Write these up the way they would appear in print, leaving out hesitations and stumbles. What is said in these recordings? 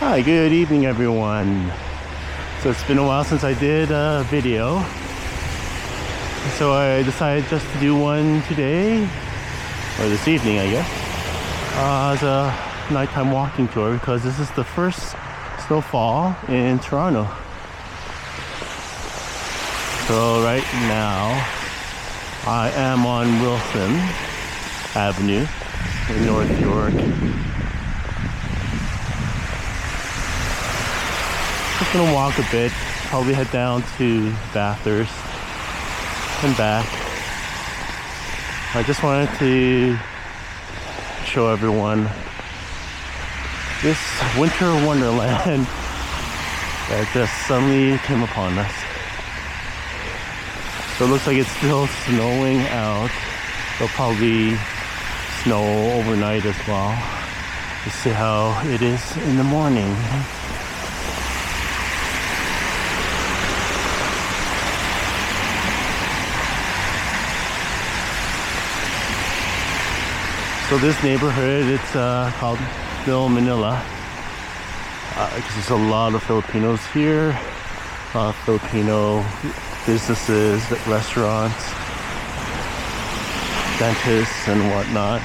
Hi, good evening everyone. So it's been a while since I did a video, so I decided just to do one today, or this evening I guess, as a nighttime walking tour, because this is the first snowfall in Toronto. So right now I am on Wilson Avenue in North York. Just gonna walk a bit, probably head down to Bathurst and back. I just wanted to show everyone this winter wonderland that just suddenly came upon us. So it looks like it's still snowing out. It'll probably snow overnight as well. Let's see how it is in the morning. So this neighborhood, it's called Manila, because there's a lot of Filipinos here, Filipino businesses, restaurants, dentists and whatnot.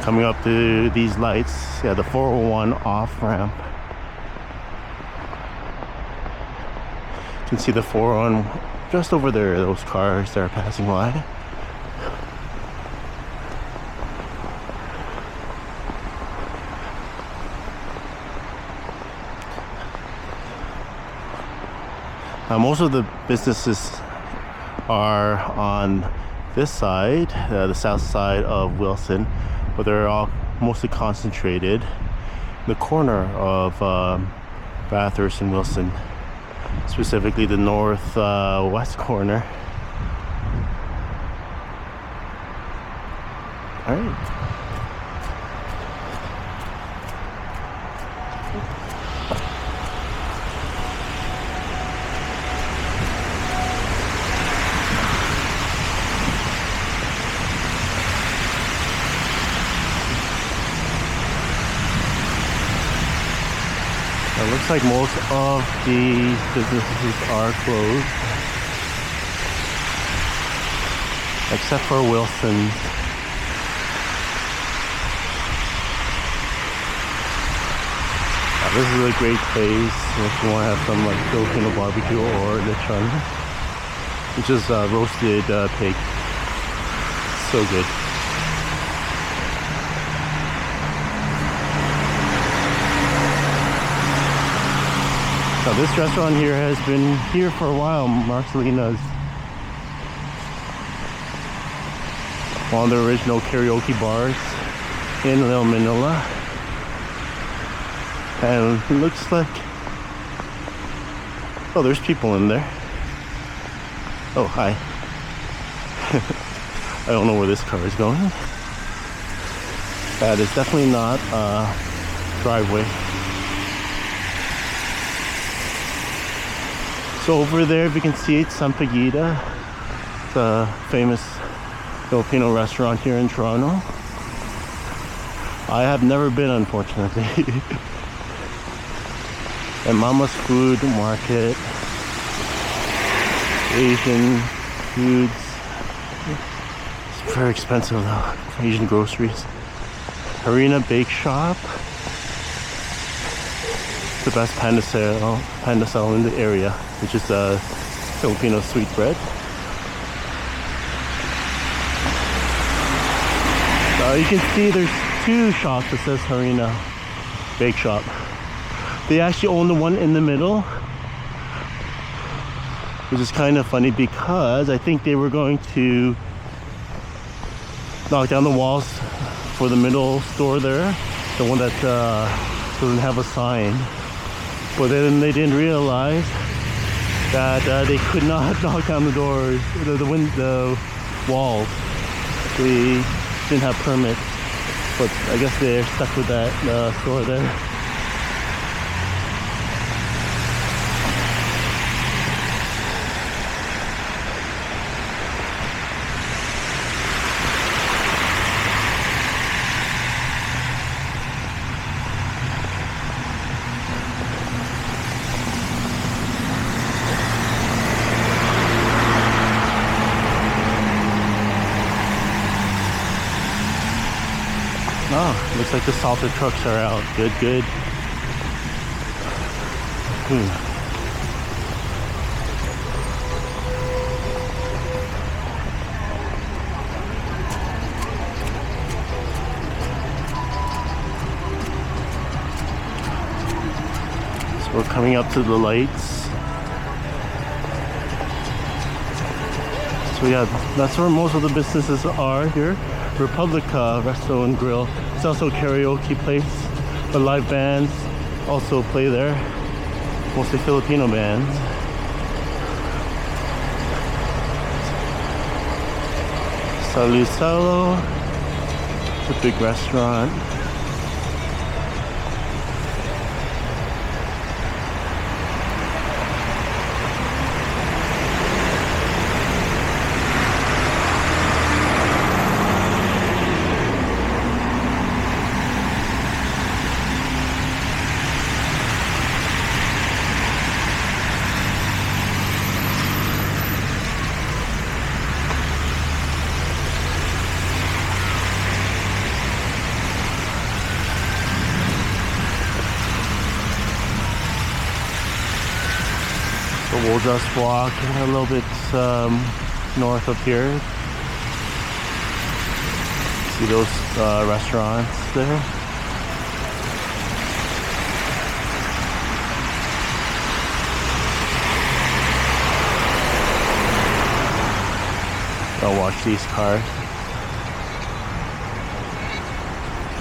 Coming up to these lights, yeah, the 401 off ramp. You can see the 401 just over there, those cars that are passing by. Most of the businesses are on this side, the south side of Wilson, but they're all mostly concentrated in the corner of Bathurst and Wilson, specifically the north-west corner. All right. It looks like most of the businesses are closed, except for Wilson's. This is a great place if you want to have some like Filipino barbecue or lechon, which is roasted pig. So good. Now this restaurant here has been here for a while, Marcelina's. One of the original karaoke bars in Manila. And it looks like, oh, there's people in there. Oh, hi. I don't know where this car is going. That is definitely not a driveway. So over there, if you can see it, Sampaguita. It's a famous Filipino restaurant here in Toronto. I have never been, unfortunately. And Mama's Food Market, Asian foods. It's very expensive though, Asian groceries. Harina Bake Shop. The best pandesal in the area, which is Filipino sweet bread. You can see there's two shops that says Harina Bake Shop. They actually own the one in the middle, which is kind of funny because I think they were going to knock down the walls for the middle store there, the one that doesn't have a sign. But then they didn't realize that they could not knock down the doors, the walls. They didn't have permits, but I guess they're stuck with that store there. Oh, looks like the salted trucks are out. Good, good. So we're coming up to the lights. So yeah, that's where most of the businesses are here. Republica Resto and Grill. It's also a karaoke place, but live bands also play there. Mostly Filipino bands. Salusalo. It's a big restaurant. So we'll just walk a little bit north of here. See those restaurants there? I'll watch these cars.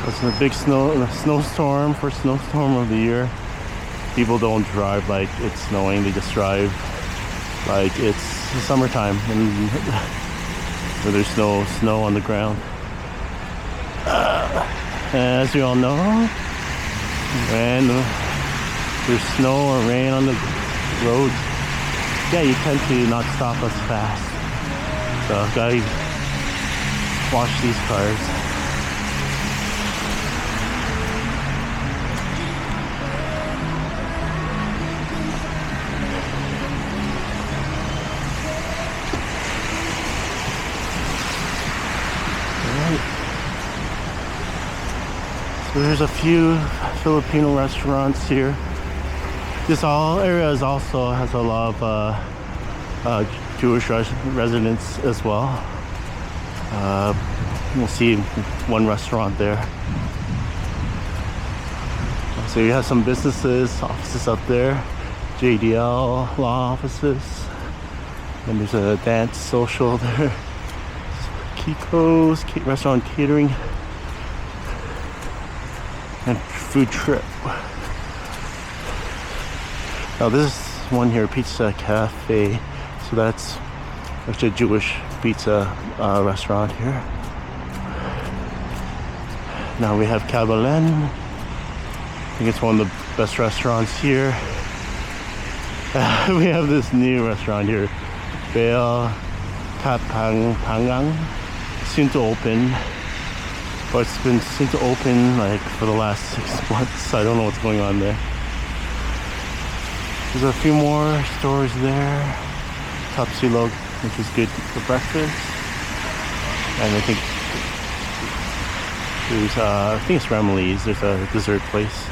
It's a big snowstorm, first snowstorm of the year. People don't drive like it's snowing, they just drive like it's summertime and where there's no snow on the ground. As you all know, when there's snow or rain on the roads, yeah, you tend to not stop as fast. So gotta watch these cars. So there's a few Filipino restaurants here. This area also has a lot of Jewish residents as well. We'll see one restaurant there. So you have some businesses, offices up there, JDL law offices, and there's a dance social there. Kiko's restaurant catering and food trip. Now this one here, Pizza Cafe. So that's actually a Jewish pizza restaurant here. Now we have Kabalen. I think it's one of the best restaurants here. We have this new restaurant here, Bale Kapangang, soon to open. But it's been soon to open like for the last 6 months. I don't know what's going on there. There's a few more stores there. Tapsilog, which is good for breakfast. And I think there's I think it's Ramillies. There's a dessert place.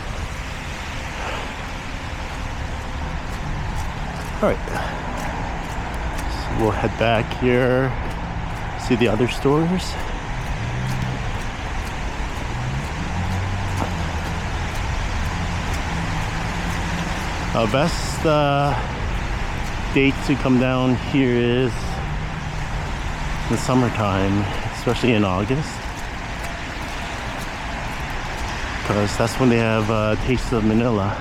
Alright. So we'll head back here, see the other stores. Best date to come down here is the summertime, especially in August, because that's when they have Taste of Manila.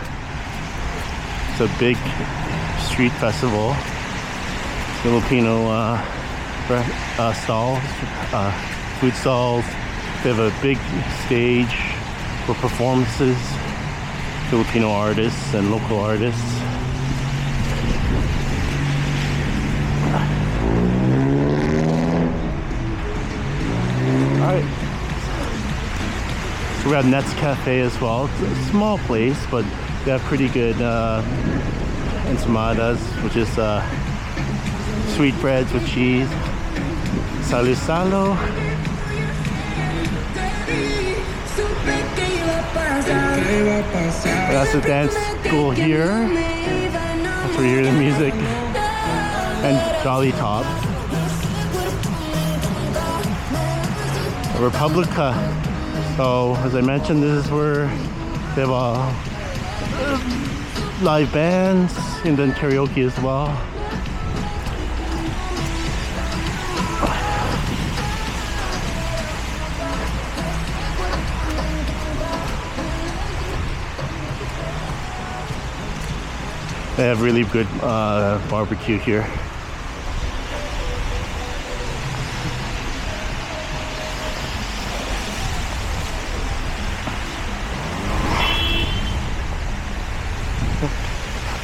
It's a big street festival. Filipino stalls, food stalls. They have a big stage for performances, Filipino artists and local artists. Alright. So we have Nets Cafe as well. It's a small place, but they have pretty good ensamadas, which is sweetbreads with cheese. Salo-salo. That's a dance school here. That's where you hear the music. And Jolly Top. Republica. So as I mentioned, this is where they have live bands and then karaoke as well. They have really good barbecue here.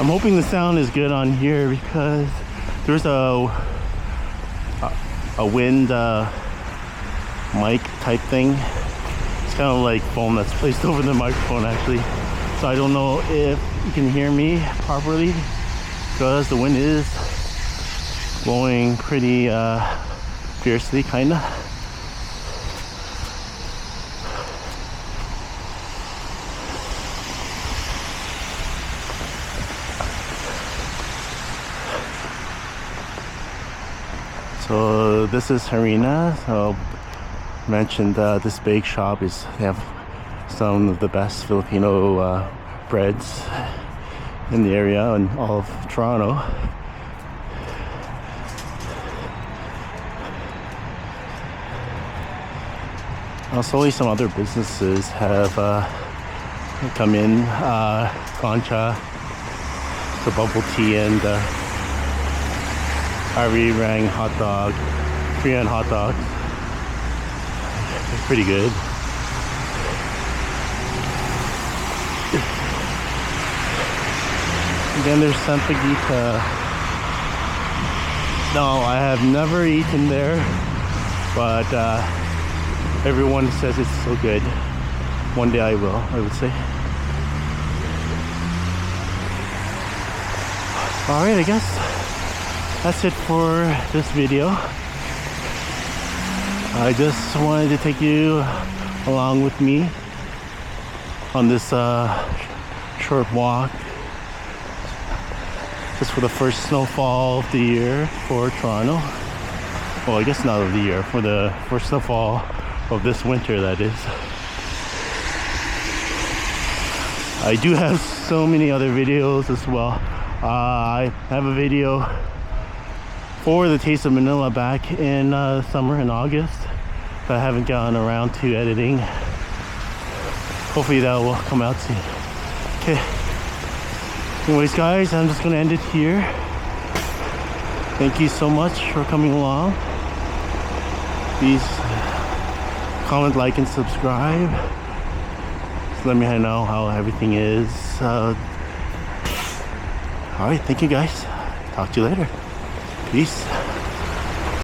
I'm hoping the sound is good on here because there's a wind mic type thing. It's kind of like foam that's placed over the microphone actually. So I don't know if you can hear me properly because the wind is blowing pretty fiercely kinda. So this is Harina. So mentioned this bake shop is they have some of the best Filipino breads in the area and all of Toronto. Also, some other businesses have come in. Concha, the bubble tea, and Ari Rang hot dog, Korean hot dog. It's pretty good. Then there's Sampaguita. No, I have never eaten there, but everyone says it's so good. One day I will, I would say. Alright, I guess that's it for this video. I just wanted to take you along with me on this short walk just for the first snowfall of the year for Toronto. Well, I guess not of the year, for the first snowfall of this winter, that is. I do have so many other videos as well. I have a video for the Taste of Manila back in summer in August that I haven't gotten around to editing. Hopefully that will come out soon. Okay. Anyways guys, I'm just gonna end it here. Thank you so much for coming along. Please comment, like, and subscribe. Just let me know how everything is. Alright, thank you guys. Talk to you later. Peace.